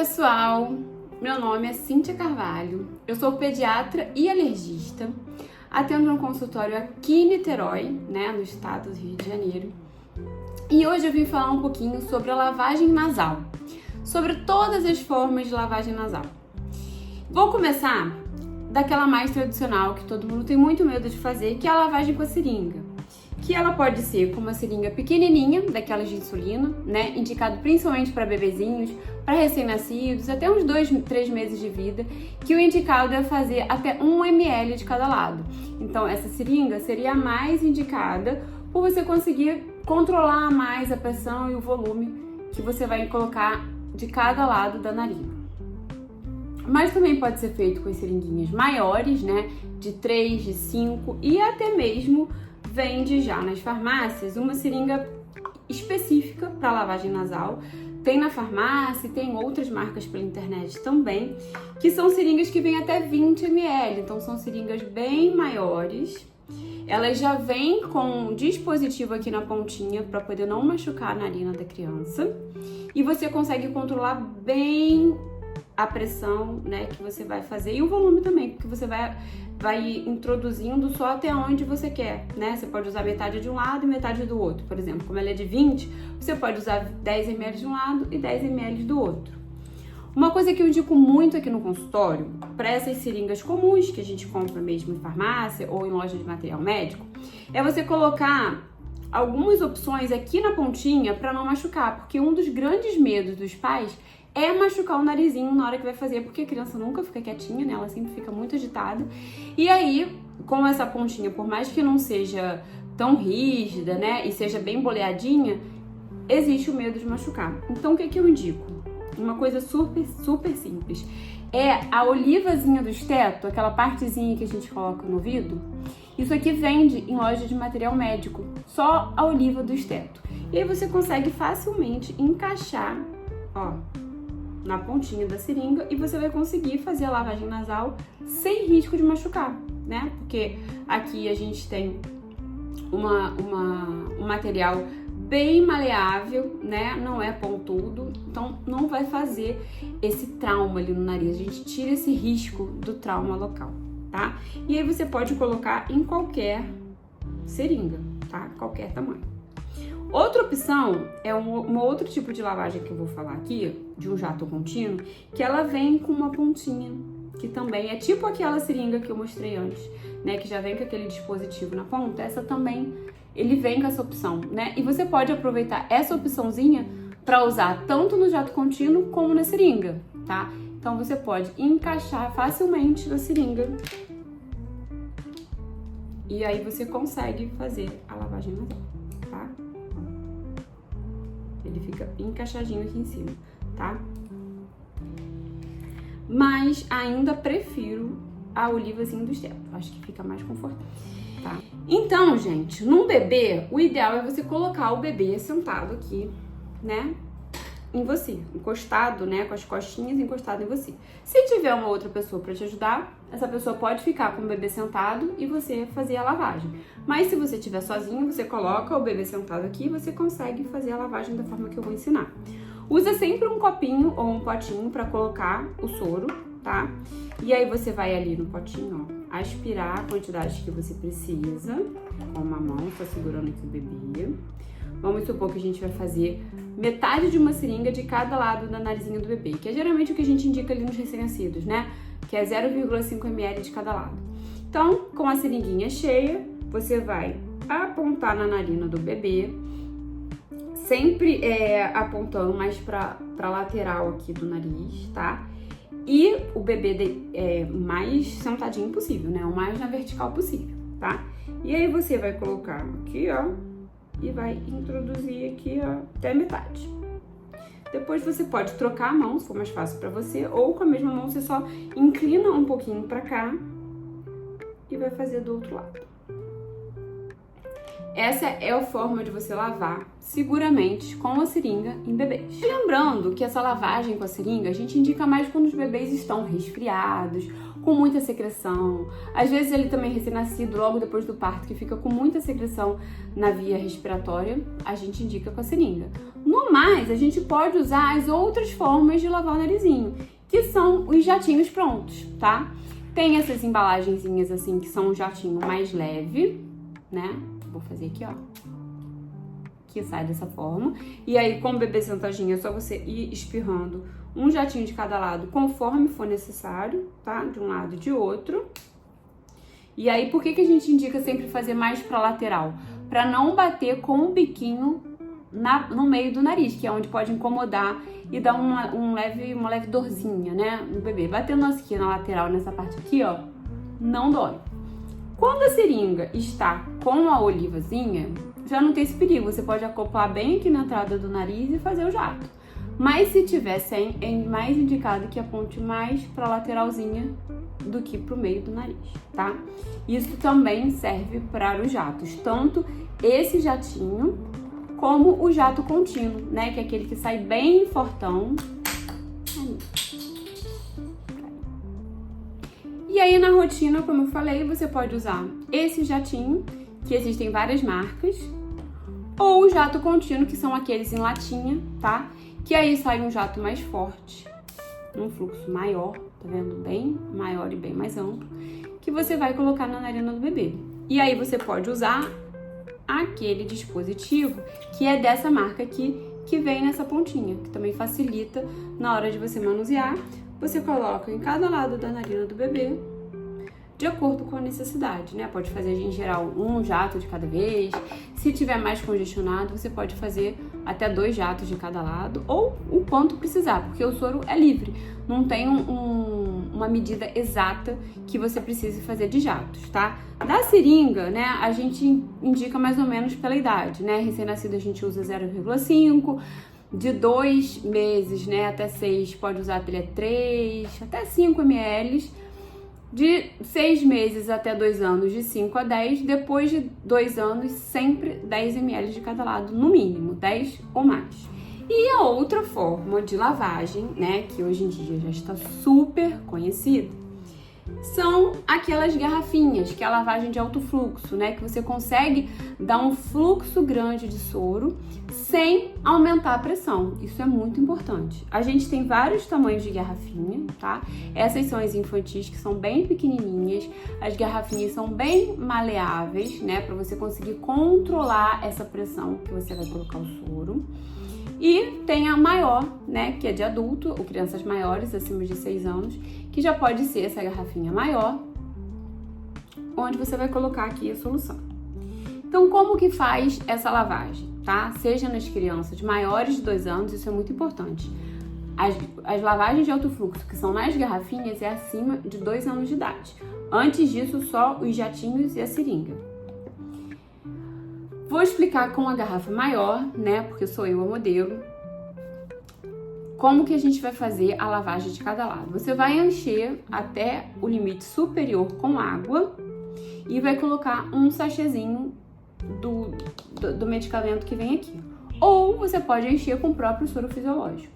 pessoal, meu nome é Cíntia Carvalho, eu sou pediatra e alergista, atendo um consultório aqui em Niterói, no estado do Rio de Janeiro, e hoje eu vim falar um pouquinho sobre a lavagem nasal, sobre todas as formas de lavagem nasal. Vou começar daquela mais tradicional que todo mundo tem muito medo de fazer, que é a lavagem com a seringa. Que ela pode ser com uma seringa pequenininha, daquelas de insulina, indicado principalmente para bebezinhos, para recém-nascidos, até uns 2, 3 meses de vida, que o indicado é fazer até 1 ml de cada lado. Então essa seringa seria a mais indicada por você conseguir controlar mais a pressão e o volume que você vai colocar de cada lado da narina. Mas também pode ser feito com as seringuinhas maiores, de 3, de 5 e até mesmo vende já nas farmácias uma seringa específica para lavagem nasal. Tem na farmácia, tem outras marcas pela internet também, que são seringas que vêm até 20 ml, então são seringas bem maiores. Elas já vêm com um dispositivo aqui na pontinha para poder não machucar a narina da criança. E você consegue controlar bem a pressão, que você vai fazer e o volume também, porque você vai introduzindo só até onde você quer, Você pode usar metade de um lado e metade do outro. Por exemplo, como ela é de 20, você pode usar 10 ml de um lado e 10 ml do outro. Uma coisa que eu indico muito aqui no consultório, para essas seringas comuns que a gente compra mesmo em farmácia ou em loja de material médico, é você colocar algumas opções aqui na pontinha para não machucar, porque um dos grandes medos dos pais é machucar o narizinho na hora que vai fazer, porque a criança nunca fica quietinha, Ela sempre fica muito agitada. E aí, com essa pontinha, por mais que não seja tão rígida, e seja bem boleadinha, existe o medo de machucar. Então, o que eu indico? Uma coisa super, super simples. É a olivazinha do esteto, aquela partezinha que a gente coloca no ouvido. Isso aqui vende em loja de material médico, só a oliva do esteto. E aí você consegue facilmente encaixar, na pontinha da seringa, e você vai conseguir fazer a lavagem nasal sem risco de machucar, Porque aqui a gente tem um material bem maleável, Não é pontudo, então não vai fazer esse trauma ali no nariz. A gente tira esse risco do trauma local, tá? E aí você pode colocar em qualquer seringa, tá? Qualquer tamanho. Outra opção é um outro tipo de lavagem que eu vou falar aqui, de um jato contínuo, que ela vem com uma pontinha, que também é tipo aquela seringa que eu mostrei antes, que já vem com aquele dispositivo na ponta. Essa também, ele vem com essa opção, E você pode aproveitar essa opçãozinha para usar tanto no jato contínuo como na seringa, tá? Então você pode encaixar facilmente na seringa e aí você consegue fazer a lavagem nasal, tá? Ele fica encaixadinho aqui em cima, tá? Mas ainda prefiro a olivazinha do esteto. Acho que fica mais confortável, tá? Então, gente, num bebê, o ideal é você colocar o bebê sentado aqui, em você, encostado, com as costinhas encostado em você. Se tiver uma outra pessoa para te ajudar, essa pessoa pode ficar com o bebê sentado e você fazer a lavagem. Mas se você estiver sozinho, você coloca o bebê sentado aqui e você consegue fazer a lavagem da forma que eu vou ensinar. Usa sempre um copinho ou um potinho para colocar o soro, tá? E aí você vai ali no potinho, aspirar a quantidade que você precisa, com uma mão, só segurando aqui o bebê. Vamos supor que a gente vai fazer metade de uma seringa de cada lado da narizinha do bebê, que é geralmente o que a gente indica ali nos recém-nascidos, Que é 0,5 ml de cada lado. Então, com a seringuinha cheia, você vai apontar na narina do bebê, sempre apontando mais pra lateral aqui do nariz, tá? E o bebê mais sentadinho possível, O mais na vertical possível, tá? E aí você vai colocar aqui, e vai introduzir aqui, até metade. Depois você pode trocar a mão, se for mais fácil pra você, ou com a mesma mão você só inclina um pouquinho pra cá e vai fazer do outro lado. Essa é a forma de você lavar seguramente com a seringa em bebês. Lembrando que essa lavagem com a seringa a gente indica mais quando os bebês estão resfriados com muita secreção. Às vezes ele também recém-nascido, logo depois do parto, que fica com muita secreção na via respiratória, a gente indica com a seringa. No mais, a gente pode usar as outras formas de lavar o narizinho, que são os jatinhos prontos, tá? Tem essas embalagenzinhas assim, que são um jatinho mais leve, né? Vou fazer aqui, ó. Que sai dessa forma. E aí, com o bebê sentadinho, é só você ir espirrando um jatinho de cada lado, conforme for necessário, tá? De um lado e de outro. E aí, por que a gente indica sempre fazer mais pra lateral? Pra não bater com o biquinho no meio do nariz, que é onde pode incomodar e dar uma leve dorzinha, né, no bebê. Batendo aqui na lateral, nessa parte aqui, ó, não dói. Quando a seringa está com a olivazinha, já não tem esse perigo. Você pode acoplar bem aqui na entrada do nariz e fazer o jato. Mas se tiver sem, é mais indicado que aponte mais para a lateralzinha do que para o meio do nariz, tá? Isso também serve para os jatos, tanto esse jatinho como o jato contínuo, né? Que é aquele que sai bem fortão. E aí na rotina, como eu falei, você pode usar esse jatinho, que existem várias marcas, ou o jato contínuo, que são aqueles em latinha, tá? Que aí sai um jato mais forte, um fluxo maior, tá vendo? Bem maior e bem mais amplo, que você vai colocar na narina do bebê. E aí você pode usar aquele dispositivo que é dessa marca aqui, que vem nessa pontinha, que também facilita na hora de você manusear. Você coloca em cada lado da narina do bebê, de acordo com a necessidade, né? Pode fazer em geral um jato de cada vez. Se tiver mais congestionado, você pode fazer até 2 jatos de cada lado, ou o quanto precisar, porque o soro é livre. Não tem uma medida exata que você precise fazer de jatos, tá? Da seringa, né, a gente indica mais ou menos pela idade, né? Recém-nascido a gente usa 0,5, de 2 meses, né, até 6 pode usar até 3, até 5 ml. De 6 meses até 2 anos, de 5 a 10. Depois de 2 anos, sempre 10 ml de cada lado, no mínimo, 10 ou mais. E a outra forma de lavagem, né, que hoje em dia já está super conhecida, são aquelas garrafinhas, que é a lavagem de alto fluxo, né, que você consegue dar um fluxo grande de soro sem aumentar a pressão. Isso é muito importante. A gente tem vários tamanhos de garrafinha, tá? Essas são as infantis, que são bem pequenininhas. As garrafinhas são bem maleáveis, né, para você conseguir controlar essa pressão que você vai colocar o soro. E tem a maior, né, que é de adulto, ou crianças maiores, acima de 6 anos, que já pode ser essa garrafinha maior, onde você vai colocar aqui a solução. Então, como que faz essa lavagem, tá? Seja nas crianças maiores de 2 anos, isso é muito importante. As lavagens de alto fluxo, que são nas garrafinhas, é acima de 2 anos de idade. Antes disso, só os jatinhos e a seringa. Vou explicar com a garrafa maior, né, porque sou eu a modelo, como que a gente vai fazer a lavagem de cada lado. Você vai encher até o limite superior com água e vai colocar um sachêzinho do medicamento que vem aqui. Ou você pode encher com o próprio soro fisiológico.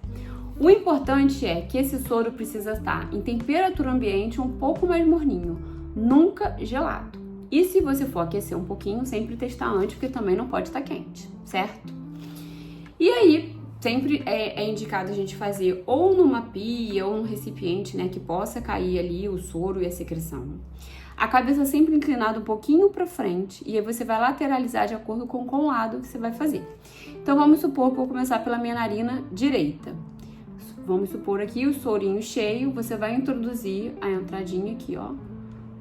O importante é que esse soro precisa estar em temperatura ambiente um pouco mais morninho, nunca gelado. E se você for aquecer um pouquinho, sempre testar antes, porque também não pode estar quente, certo? E aí, sempre é indicado a gente fazer ou numa pia ou num recipiente, né, que possa cair ali o soro e a secreção. A cabeça sempre inclinada um pouquinho para frente, e aí você vai lateralizar de acordo com o lado que você vai fazer. Então vamos supor que eu vou começar pela minha narina direita. Vamos supor aqui o sorinho cheio, você vai introduzir a entradinha aqui, ó,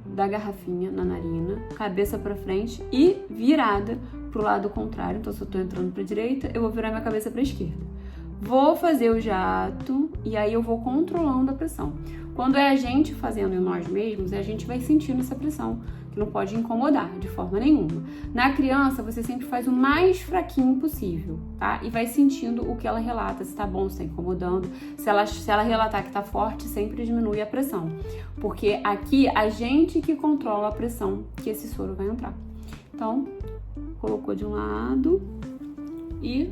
da garrafinha na narina, cabeça para frente e virada pro lado contrário. Então, se eu tô entrando pra direita, eu vou virar minha cabeça pra esquerda. Vou fazer o jato e aí eu vou controlando a pressão. Quando é a gente fazendo em nós mesmos, a gente vai sentindo essa pressão, que não pode incomodar de forma nenhuma. Na criança, você sempre faz o mais fraquinho possível, tá? E vai sentindo o que ela relata, se tá bom, se tá incomodando. Se ela relatar que tá forte, sempre diminui a pressão. Porque aqui, a gente que controla a pressão que esse soro vai entrar. Então, colocou de um lado e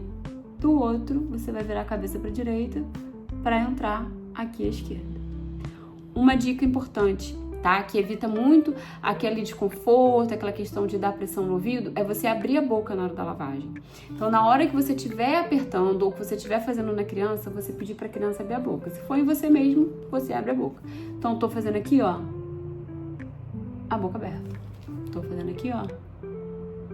do outro, você vai virar a cabeça pra direita para entrar aqui à esquerda. Uma dica importante tá? Que evita muito aquele desconforto, aquela questão de dar pressão no ouvido, é você abrir a boca na hora da lavagem. Então, na hora que você estiver apertando ou que você estiver fazendo na criança, você pedir pra criança abrir a boca. Se for em você mesmo, você abre a boca. Então, tô fazendo aqui, ó, a boca aberta. Tô fazendo aqui, ó,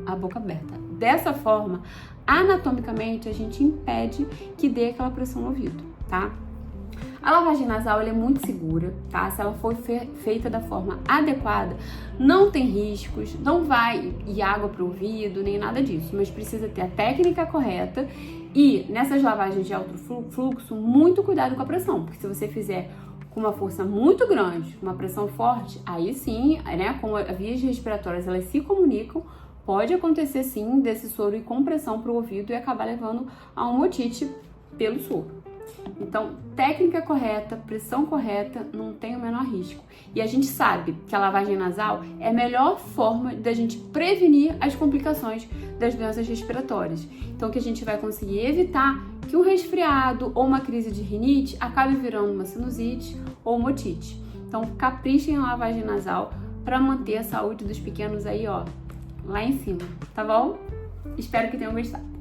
a boca aberta. Dessa forma, anatomicamente, a gente impede que dê aquela pressão no ouvido, tá? A lavagem nasal ela é muito segura, tá? Se ela for feita da forma adequada, não tem riscos, não vai ir água pro ouvido, nem nada disso, mas precisa ter a técnica correta e nessas lavagens de alto fluxo, muito cuidado com a pressão, porque se você fizer com uma força muito grande, uma pressão forte, aí sim, né, como as vias respiratórias elas se comunicam, pode acontecer sim desse soro ir com pressão pro ouvido e acabar levando a uma otite pelo soro. Então, técnica correta, pressão correta, não tem o menor risco. E a gente sabe que a lavagem nasal é a melhor forma da gente prevenir as complicações das doenças respiratórias. Então, que a gente vai conseguir evitar que um resfriado ou uma crise de rinite acabe virando uma sinusite ou uma otite. Então, caprichem na lavagem nasal para manter a saúde dos pequenos aí, ó, lá em cima, tá bom? Espero que tenham gostado.